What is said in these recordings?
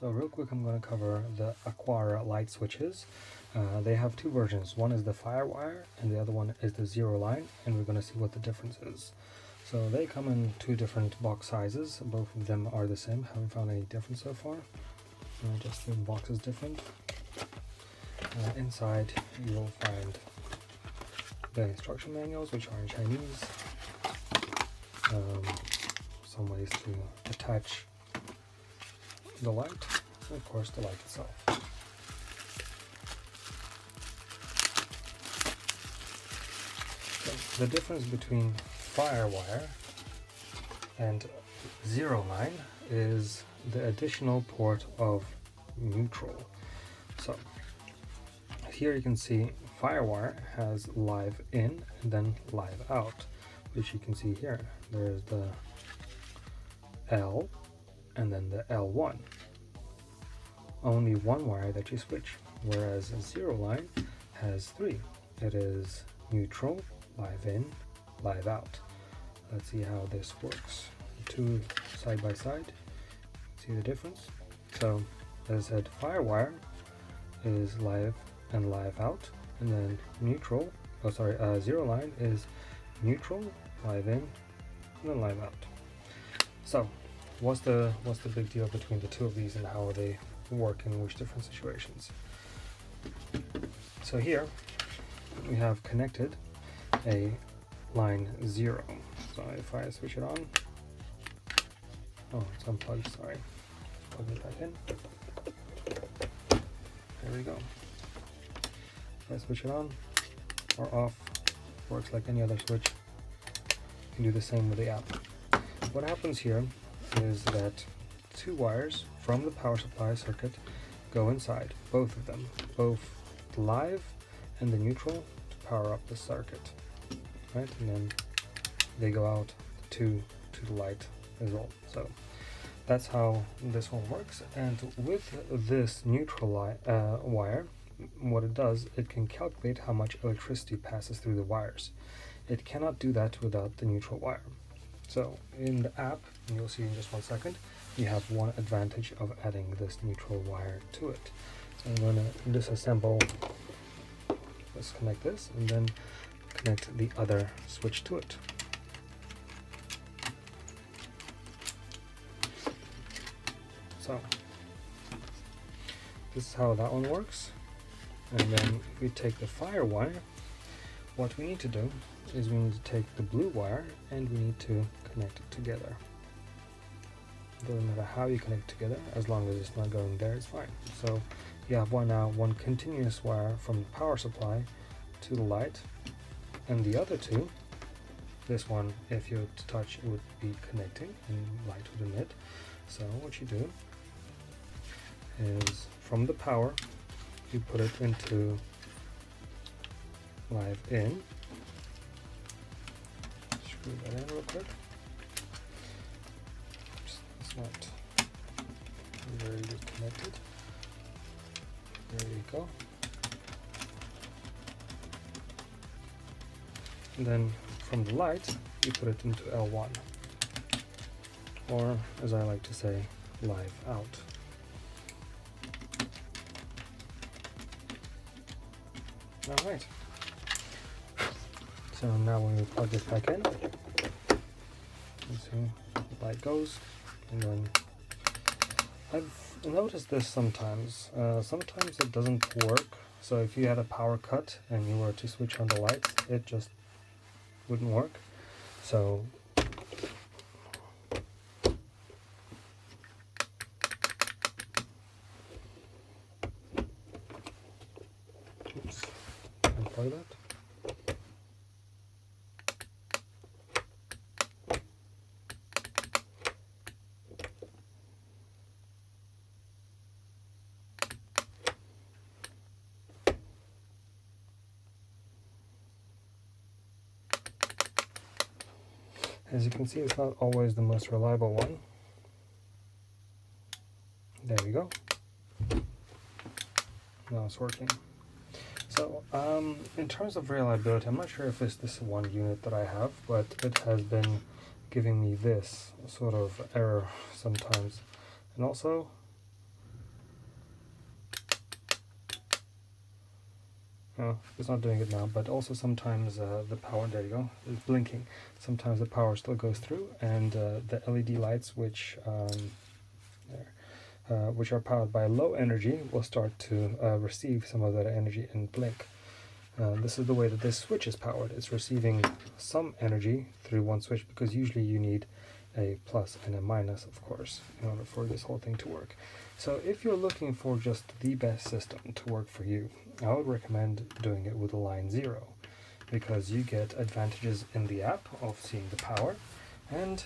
So real quick, I'm going to cover the Aqara light switches. They have two versions. One is the Firewire and the other one is the Zero line, and we're going to see what the difference is. So they come in two different box sizes. Both of them are the same. Haven't found any difference so far. Just the box is different. Inside you'll find the instruction manuals, which are in Chinese. Some ways to attach the light, and of course the light itself. So the difference between Firewire and Zero line is the additional port of neutral. So here you can see Firewire has live in and then live out, which you can see here. There's the L and then the L1. Only one wire that you switch, whereas a Zero line has three. It is neutral, live in, live out. Let's see how this works. Two side by side. See the difference? So as I said, Firewire is live and live out, and then Zero line is neutral, live in, and then live out. So what's the big deal between the two of these, and how they work in which different situations? So here we have connected a line 0. So if I switch it on, oh, it's unplugged, sorry. Plug it back in. There we go. If I switch it on or off, works like any other switch. You can do the same with the app. What happens here is that two wires from the power supply circuit go inside, both of them, both the live and the neutral, to power up the circuit, right? And then they go out to the light as well. So that's how this one works. And with this neutral wire, what it does, it can calculate how much electricity passes through the wires. It cannot do that without the neutral wire. So in the app, and you'll see in just 1 second, you have one advantage of adding this neutral wire to it. So I'm going to disassemble, let's connect this, and then connect the other switch to it. So this is how that one works. And then if we take the Firewire, what we need to do is we need to take the blue wire and we need to connect it together. It doesn't matter how you connect it together, as long as it's not going there, it's fine. So you have one continuous wire from the power supply to the light, and the other two, this one, if you were to touch, it would be connecting and light would emit. So what you do is from the power, you put it into live in. Screw that in real quick. It's not very good connected. There you go. And then from the light, you put it into L1, or as I like to say, live out. All right. So now when we plug this back in, you see the light goes, and then I've noticed this sometimes. Sometimes it doesn't work. So if you had a power cut and you were to switch on the lights, it just wouldn't work. So oops, unplug that. As you can see, it's not always the most reliable one. There we go. Now it's working. So in terms of reliability, I'm not sure if it's this one unit that I have, but it has been giving me this sort of error sometimes. And also, It's not doing it now, but also sometimes the power, there you go, is blinking. Sometimes the power still goes through, and the LED lights, which which are powered by low energy, will start to receive some of that energy and blink. This is the way that this switch is powered. It's receiving some energy through one switch, because usually you need a plus and a minus, of course, in order for this whole thing to work. So if you're looking for just the best system to work for you, I would recommend doing it with a line 0, because you get advantages in the app of seeing the power, and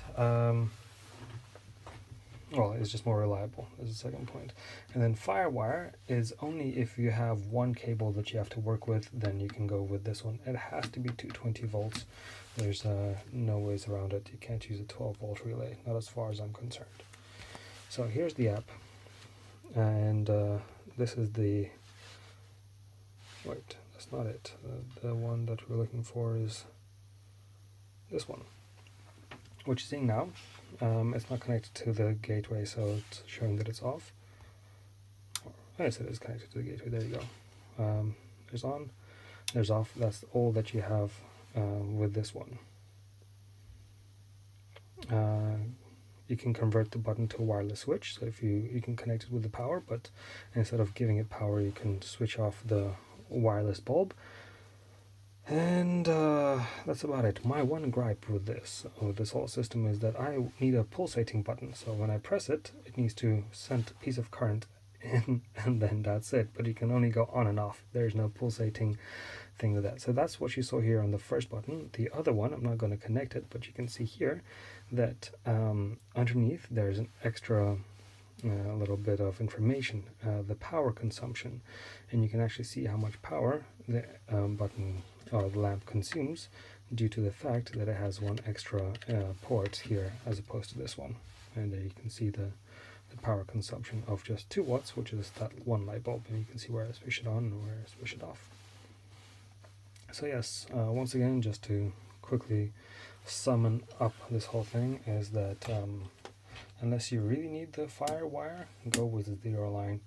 well, it's just more reliable as a second point. And then Firewire is only if you have one cable that you have to work with, then you can go with this one. It has to be 220 volts. There's no ways around it. You can't use a 12-volt relay, not as far as I'm concerned. So here's the app, and this is the, wait, that's not it. The one that we're looking for is this one. What you're seeing now, it's not connected to the gateway, so it's showing that it's off. Yes, it is connected to the gateway. There you go. There's on, there's off. That's all that you have with this one. You can convert the button to a wireless switch, so if you can connect it with the power, but instead of giving it power, you can switch off the wireless bulb. And that's about it. My one gripe with this whole system is that I need a pulsating button. So when I press it, it needs to send a piece of current in, and then that's it. But you can only go on and off. There's no pulsating thing with that. So that's what you saw here on the first button. The other one, I'm not going to connect it, but you can see here that underneath there's an extra a little bit of information, the power consumption, and you can actually see how much power the button or the lamp consumes, due to the fact that it has one extra port here as opposed to this one. And there you can see the power consumption of just 2 watts, which is that one light bulb, and you can see where I switch it on and where I switch it off. So yes, once again, just to quickly summon up this whole thing, is that unless you really need the Firewire, go with the 0 line.